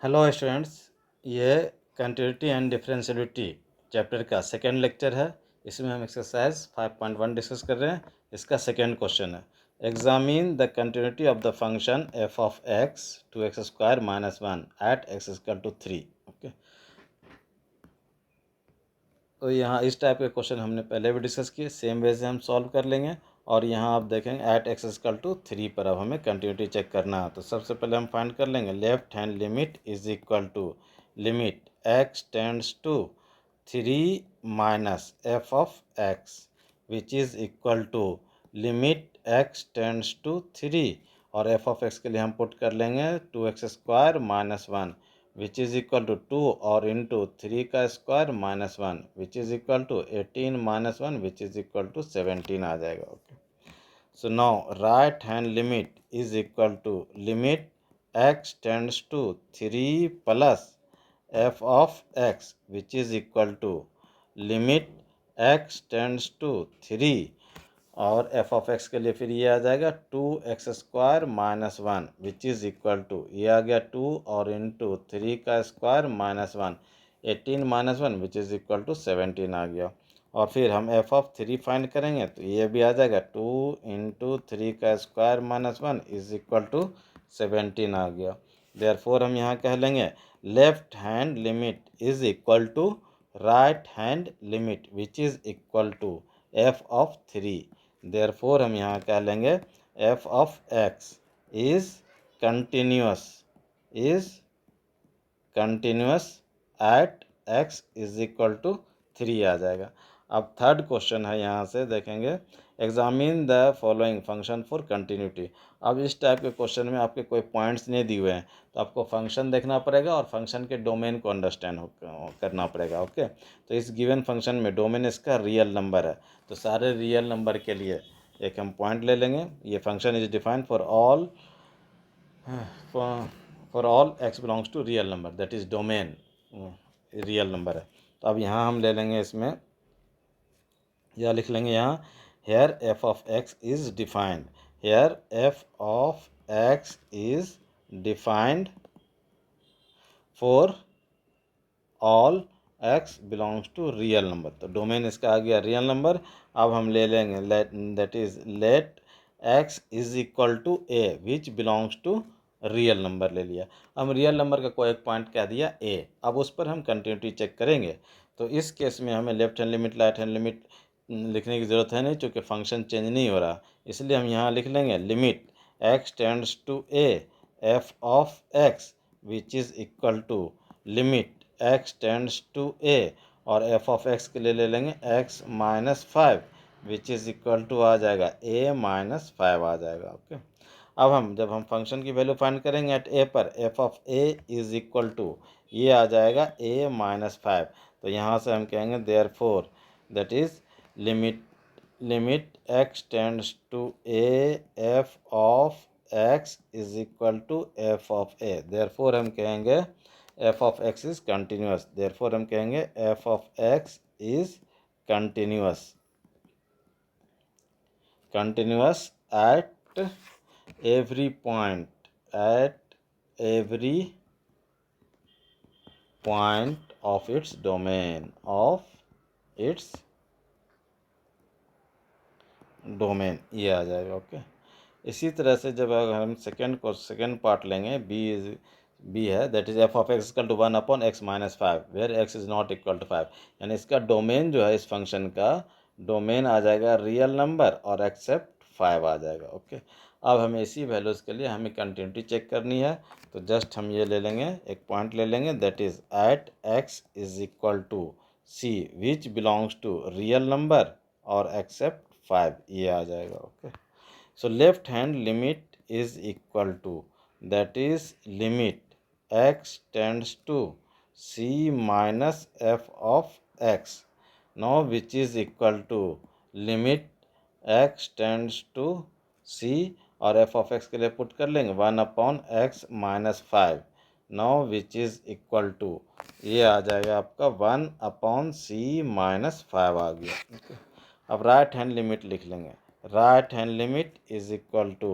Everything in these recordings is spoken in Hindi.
हेलो स्टूडेंट्स, ये कंटिन्यूटी एंड डिफरेंशियलिटी चैप्टर का सेकेंड लेक्चर है। इसमें हम एक्सरसाइज 5.1 डिस्कस कर रहे हैं। इसका सेकेंड क्वेश्चन है, examine the continuity of the function f of x to x square minus 1 at x equal to 3। Okay, तो यहाँ इस टाइप के क्वेश्चन हमने पहले भी डिस्कस किए, सेम वे से हम सॉल्व कर लेंगे। और यहाँ आप देखेंगे एट एक्स इक्वल टू 3 पर अब हमें कंटिन्यूटी चेक करना है। तो सबसे पहले हम फाइंड कर लेंगे left hand limit is equal to limit x tends to 3 minus f of x which is equal to limit x tends to 3 और एफ ऑफ एक्स के लिए हम पुट कर लेंगे 2x square minus 1 which is equal to 2 और इंटू 3 का square minus 1 which is equal to 18 minus 1 which is equal to 17 आ जाएगा। Okay, so now right hand limit is equal to limit x tends to 3 plus f of x which is equal to limit x tends to 3 और एफ ऑफ एक्स के लिए फिर ये आ जाएगा 2x square minus 1 which is equal to ये आ गया 2 और इंटू 3 का square minus 1 18 minus 1 which is equal to 17 आ गया। और फिर हम एफ ऑफ 3 फाइंड करेंगे तो ये भी आ जाएगा 2 इंटू 3 का square minus 1 is equal to 17 आ गया। देयरफॉर हम यहाँ कह लेंगे left hand limit is equal to right hand limit which is equal to f of 3। Therefore हम यहाँ कह लेंगे f of x is continuous at x is equal to 3 आ जाएगा। अब थर्ड क्वेश्चन है, यहाँ से देखेंगे examine the following function for continuity. अब इस टाइप के क्वेश्चन में आपके कोई पॉइंट्स नहीं दिए हुए हैं तो आपको फंक्शन देखना पड़ेगा और फंक्शन के डोमेन को अंडरस्टैंड करना पड़ेगा। ओके, तो इस गिवन फंक्शन में डोमेन इसका रियल नंबर है, तो सारे रियल नंबर के लिए एक हम पॉइंट ले लेंगे। ये function is defined for all x belongs to real number, that is domain real number है। तो अब यहाँ हम ले लेंगे, इसमें या लिख लेंगे यहाँ here f of x is defined, here f of x is defined for all x belongs to real number. तो डोमेन इसका आ गया रियल नंबर। अब हम ले लेंगे that is let x is equal to a which belongs to real number ले लिया। हम रियल नंबर का कोई एक पॉइंट कह दिया ए, अब उस पर हम कंटिन्यूटी चेक करेंगे। तो इस केस में हमें left hand limit right hand limit लिखने की ज़रूरत है नहीं, चूँकि फंक्शन चेंज नहीं हो रहा, इसलिए हम यहाँ लिख लेंगे limit x tends to a f of x which is equal to limit x tends to a और एफ ऑफ एक्स के लिए ले लेंगे x minus 5 which is equal to आ जाएगा ए माइनस 5 आ जाएगा। ओके, अब हम जब हम फंक्शन की वैल्यू फाइंड करेंगे एट ए पर f of a is equal to ये आ जाएगा ए माइनस 5। तो यहाँ से हम कहेंगे therefore that is limit x tends to a f of x is equal to f of a. Therefore हम कहेंगे f of x is continuous, therefore हम कहेंगे f of x is continuous at every point of its domain ये आ जाएगा। ओके, इसी तरह से जब अगर हम सेकेंड पार्ट लेंगे बी है that is f of x equal to 1 upon x minus 5 where x is not equal to 5, यानी इसका डोमेन जो है इस फंक्शन का डोमेन आ जाएगा रियल नंबर और एक्सेप्ट 5 आ जाएगा। ओके, अब हमें इसी वैल्यूज़ के लिए हमें कंटिन्यूटी चेक करनी है। तो जस्ट हम ये ले लेंगे, एक पॉइंट ले लेंगे that is at x is equal to c which belongs to real number और एक्सेप्ट 5 ये आ जाएगा। ओके, so left hand limit is equal to that is limit x tends to c minus f of x now which is equal to limit x tends to c और f of x के लिए पुट कर लेंगे 1 upon x minus 5 now which is equal to ये आ जाएगा आपका 1 अपॉन c माइनस 5 आ गया। okay. अब राइट हैंड लिमिट लिख लेंगे, right hand limit is equal to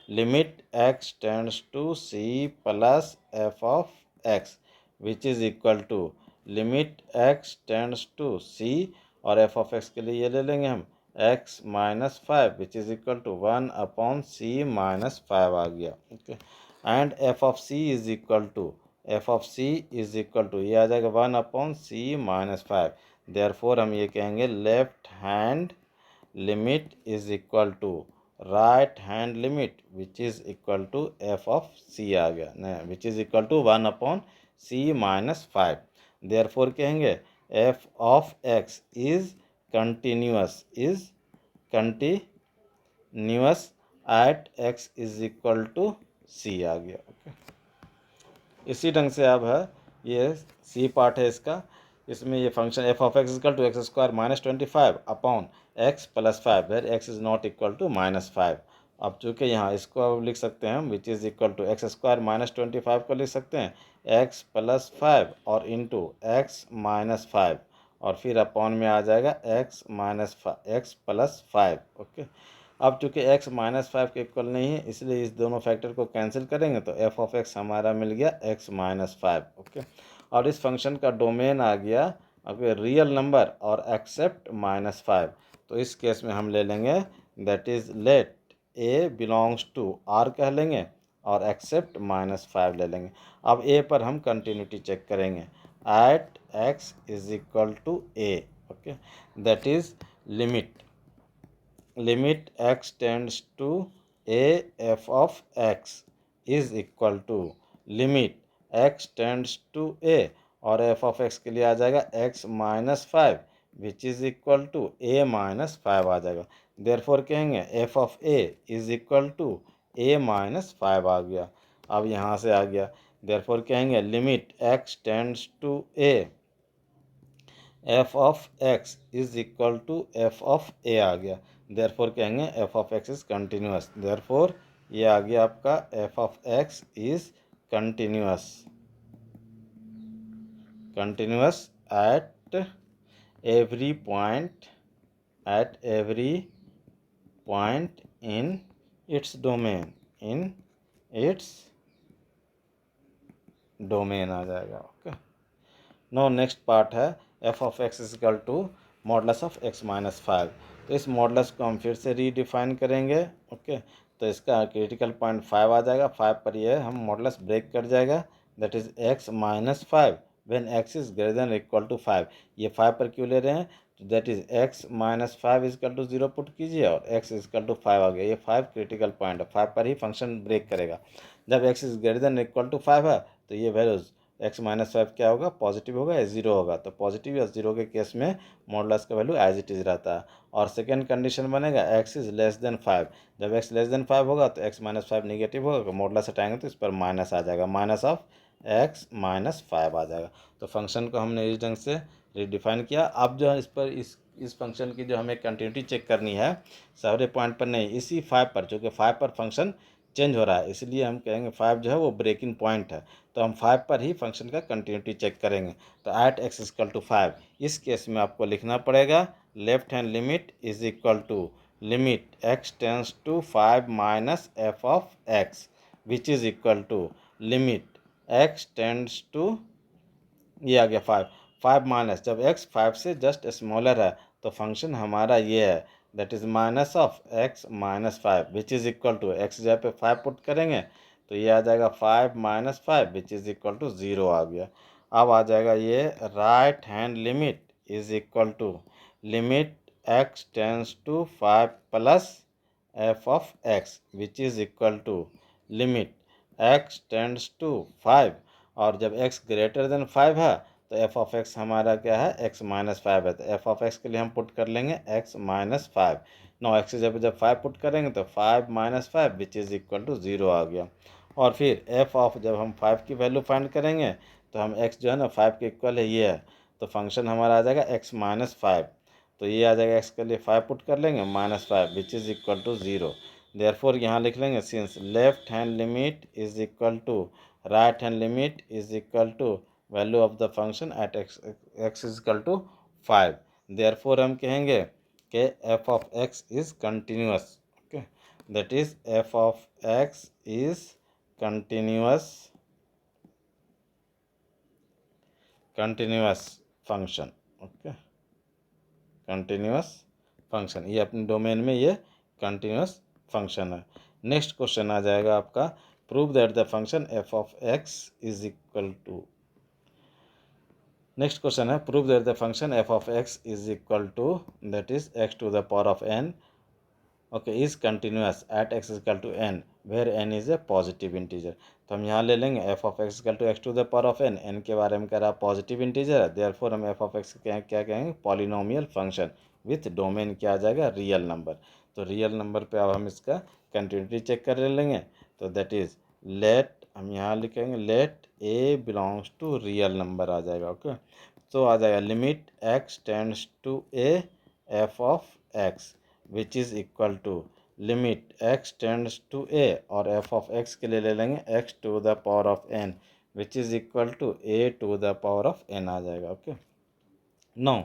limit x tends to c plus f of x which is equal to limit x tends to c, और एफ ऑफ एक्स के लिए ये ले लेंगे हम x minus five which is equal to 1/c-5 आ गया। Okay, and f of c is equal to ये आ जाएगा 1/c-5। देयरफॉर हम ये कहेंगे left hand limit is equal to right hand limit which is equal to f of c आ गया न, which is equal to 1/c-5। Therefore कहेंगे f of x is continuous at x is equal to c आ गया। ओके, इसी ढंग से अब है ये सी पार्ट है इसका। इसमें ये function f of x equal to x square -25 upon x plus 5 where x is not equal to -5। अब चूँकि यहाँ इसको अब लिख सकते हैं हम which is equal to x square -25 को लिख सकते हैं एक्स प्लस 5 और इंटू एक्स माइनस 5, और फिर अपॉन में आ जाएगा एक्स प्लस 5। ओके, अब चूँकि x -5 के इक्वल नहीं है इसलिए इस दोनों फैक्टर को कैंसिल करेंगे तो एफ ऑफ एक्स हमारा मिल गया x -5। ओके, और इस फंक्शन का डोमेन आ गया अगर रियल नंबर और एक्सेप्ट -5। तो इस केस में हम ले लेंगे that is let a belongs to r कह लेंगे और एक्सेप्ट -5 ले लेंगे। अब a पर हम कंटिन्यूटी चेक करेंगे at x is equal to a। Okay, that is limit x tends to a f of x is equal to limit x tends to a, और f of x के लिए आ जाएगा x -5 which is equal to a -5 आ जाएगा। देयरफॉर कहेंगे f of a is equal to a -5 आ गया। अब यहाँ से आ गया देयरफॉर कहेंगे limit x tends to a f of x is equal to f of a आ गया। देयरफॉर कहेंगे f of x is continuous. Therefore ये आ गया आपका f of x is continuous at every point in its domain आ जाएगा। ओके, नो नेक्स्ट पार्ट है f of x is equal to modulus of x -5। तो इस मॉडलस को हम फिर से रीडिफाइन करेंगे। ओके, तो इसका क्रिटिकल पॉइंट 5 आ जाएगा। 5 पर ये हम मॉडलस ब्रेक कर जाएगा that is x -5 when x is greater than equal to 5। ये 5 पर क्यों ले रहे हैं तो that is x -5 is equal to 0 put कीजिए और एक्स इजकल टू 5 आ गया। ये 5 क्रिटिकल पॉइंट है, 5 पर ही फंक्शन ब्रेक करेगा। जब x is greater than equal to 5 है तो ये वैल्यूज़ x -5 क्या होगा पॉजिटिव होगा या जीरो होगा। तो पॉजिटिव या जीरो के केस में मॉडलस का वैल्यू एज इट इज़ रहता है। और सेकंड कंडीशन बनेगा x इज़ लेस देन 5। जब x लेस देन 5 होगा तो x -5 नेगेटिव होगा, तो मॉडलस हटाएंगे तो इस पर माइनस आ जाएगा, माइनस ऑफ x -5 आ जाएगा। तो फंक्शन को हमने इस ढंग से रिडिफाइन किया। अब जो है इस पर इस फंक्शन की जो हमें कंटिन्यूटी चेक करनी है सारे पॉइंट पर नहीं, इसी 5 पर, जो कि 5 पर फंक्शन चेंज हो रहा है इसलिए हम कहेंगे 5 जो है वो ब्रेकिंग पॉइंट है। तो हम 5 पर ही फंक्शन का कंटिन्यूटी चेक करेंगे। तो एट एक्स इक्वल टू 5 इस केस में आपको लिखना पड़ेगा left hand limit is equal to limit x tends to 5 minus f of x which is equal to limit x tends to, ये आ गया 5 माइनस, जब x 5 से जस्ट स्मॉलर है तो फंक्शन हमारा ये है that is minus of x -5 which is equal to x जगह पे 5 पुट करेंगे तो ये आ जाएगा 5 - 5 विच इज़ इक्वल टू 0 आ गया। अब आ जाएगा ये right hand limit is equal to limit x tends to 5 plus f of x which is equal to limit x tends to 5, और जब x ग्रेटर देन 5 है तो एफ ऑफ एक्स हमारा क्या है x -5 है। तो एफ ऑफ एक्स के लिए हम पुट कर लेंगे x -5। नो एक्स जब 5 पुट करेंगे तो 5 - 5 विच इज़ इक्वल टू 0 आ गया। और फिर एफ ऑफ जब हम 5 की वैल्यू फाइंड करेंगे तो हम x जो है ना 5 के इक्वल है ये है, तो फंक्शन हमारा आ जाएगा x -5। तो ये आ जाएगा x के लिए 5 पुट कर लेंगे -5 which is equal to 0। Therefore यहाँ लिख लेंगे since left hand limit is equal to right hand limit is equal to value of the function at x is equal to 5। Therefore हम कहेंगे कि f of x is continuous. Okay, that is f of x is continuous continuous function. Okay, continuous function, ये अपने डोमेन में ये कंटिन्यूअस फंक्शन है। नेक्स्ट क्वेश्चन आ जाएगा आपका, prove that the function f of x is equal to, next question है, prove that the function f of x is equal to, that is x to the power of n, okay, is continuous at x equal to n where n is a positive integer. तो हम यहाँ ले लेंगे f of x equal to x to the power of n, n के बारे में कह रहा पॉजिटिव इंटीजर है, देयरफॉर हम एफ ऑफ एक्स क्या कहेंगे, पॉलिनोमियल फंक्शन विथ डोमेन क्या आ जाएगा, रियल नंबर। तो रियल नंबर पे अब हम इसका कंटिन्यूटी चेक कर लेंगे। तो दैट इज लेट, हम यहाँ लिखेंगे let a belongs to real number आ जाएगा। ओके, तो आ जाएगा limit x tends to a f of x which is equal to limit x tends to a, और एफ ऑफ एक्स के लिए ले लेंगे x to the power of n which is equal to a to the power of n आ जाएगा। Okay, no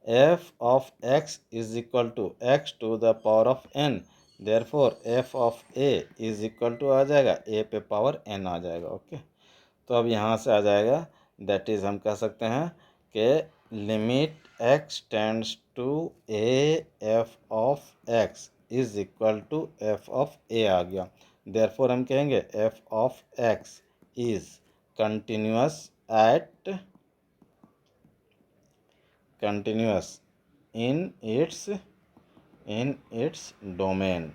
f of x is equal to x to the power of n, therefore f of a is equal to आ जाएगा ए पे पावर एन आ जाएगा। ओके, तो अब यहाँ से आ जाएगा, दैट इज़ हम कह सकते हैं कि limit x tends to a f of x is equal to f of a आ गया। देयरफॉर हम कहेंगे f of x is continuous at, continuous in its domain,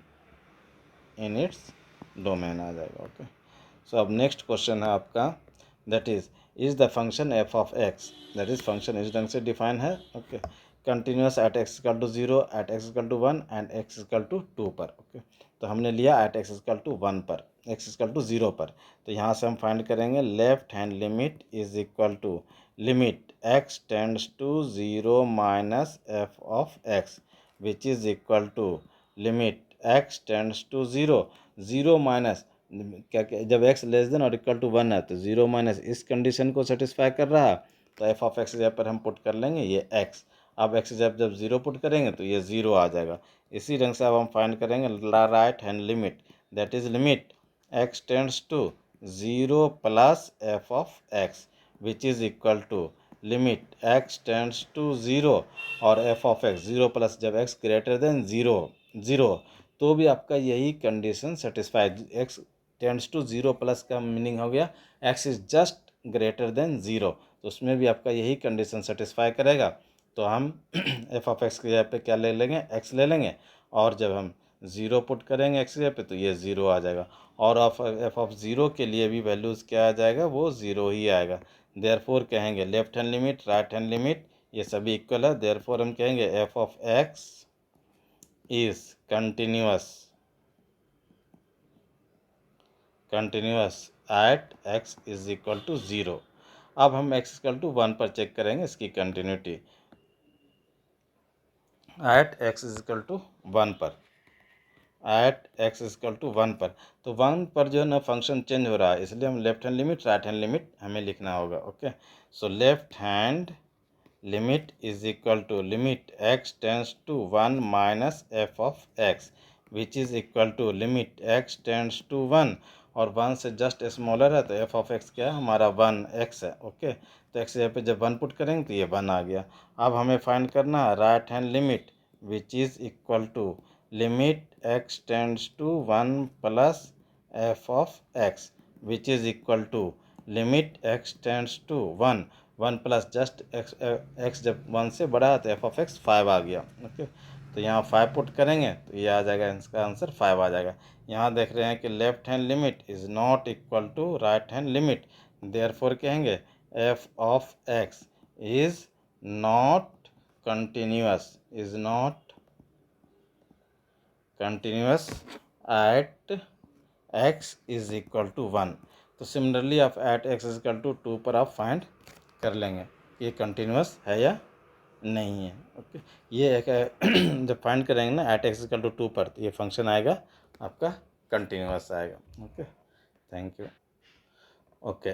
in its domain आ जाएगा। ओके, सो अब नेक्स्ट क्वेश्चन है आपका, that is the function f of x, that is function इस ढंग से डिफाइन है। Okay, continuous at x equal to 0, at x equal to 1 and x equal to 2 पर। ओके, तो हमने लिया एट एक्स इक्वल टू 1 पर, एक्स इक्वल टू 0 पर। तो यहाँ से हम फाइंड करेंगे left hand limit is equal to limit x tends to 0 minus f of x which is equal to limit x tends to 0, 0 minus क्या क्या, जब एक्स लेस देन और इक्वल टू 1 है तो 0 माइनस इस कंडीशन को सेटिस्फाई कर रहा है, तो एफ ऑफ एक्स जगह पर हम पुट कर लेंगे ये एक्स। अब एक्स जब जब 0 पुट करेंगे तो ये 0 आ जाएगा। इसी ढंग से अब हम फाइंड करेंगे right hand limit, that is limit x tends to 0 plus f of x which is equal to limit x tends to 0 और एफ ऑफ एक्स 0 प्लस, जब एक्स ग्रेटर देन 0 तो भी आपका यही condition satisfied, x tends to 0 plus का मीनिंग हो गया x is just greater than 0, तो उसमें भी आपका यही कंडीशन सेटिस्फाई करेगा। तो हम एफ ऑफ एक्स की जगह पे क्या ले लेंगे, एक्स ले लेंगे, और जब हम 0 पुट करेंगे एक्स की जगह पे तो ये 0 आ जाएगा, और एफ ऑफ 0 के लिए भी वैल्यूज़ क्या आ जाएगा, वो 0 ही आएगा। देयरफॉर कहेंगे left hand limit right hand limit ये सभी इक्वल है, देयरफॉर हम कहेंगे f of x is continuous at x is equal to 0। अब हम x इक्वल टू 1 पर चेक करेंगे इसकी continuity, at x is equal to 1 पर, at x is equal to 1 पर, तो 1 पर जो है ना फंक्शन चेंज हो रहा है, इसलिए हम left hand limit right hand limit हमें लिखना होगा। Okay, so left hand limit is equal to limit x tends to 1 minus f of x which is equal to limit x tends to 1, और 1 से जस्ट स्मॉलर है तो एफ ऑफ एक्स क्या है हमारा 1 एक्स है। ओके, तो एक्स यहाँ पे जब 1 पुट करेंगे तो ये 1 आ गया। अब हमें फाइंड करना है right hand limit which is equal to limit x tends to 1 plus f of x which is equal to limit x tends to 1 plus just x जब 1 से बड़ा है तो एफ ऑफ एक्स 5 आ गया। ओके, तो यहाँ 5 पुट करेंगे तो ये आ जाएगा, इसका आंसर 5 आ जाएगा। यहाँ देख रहे हैं कि left hand limit is not equal to right hand limit, therefore कहेंगे f of x is not continuous, is not continuous at x is equal to 1। तो सिमिलरली आप at x is equal to 2 पर आप फाइंड कर लेंगे ये कंटिन्यूअस है या नहीं है। ओके, ये एक जब फाइंड करेंगे ना एट एक्स इक्वल टू 2 पर, तो ये फंक्शन आएगा आपका कंटिन्यूअस आएगा। Okay, thank you. ओके,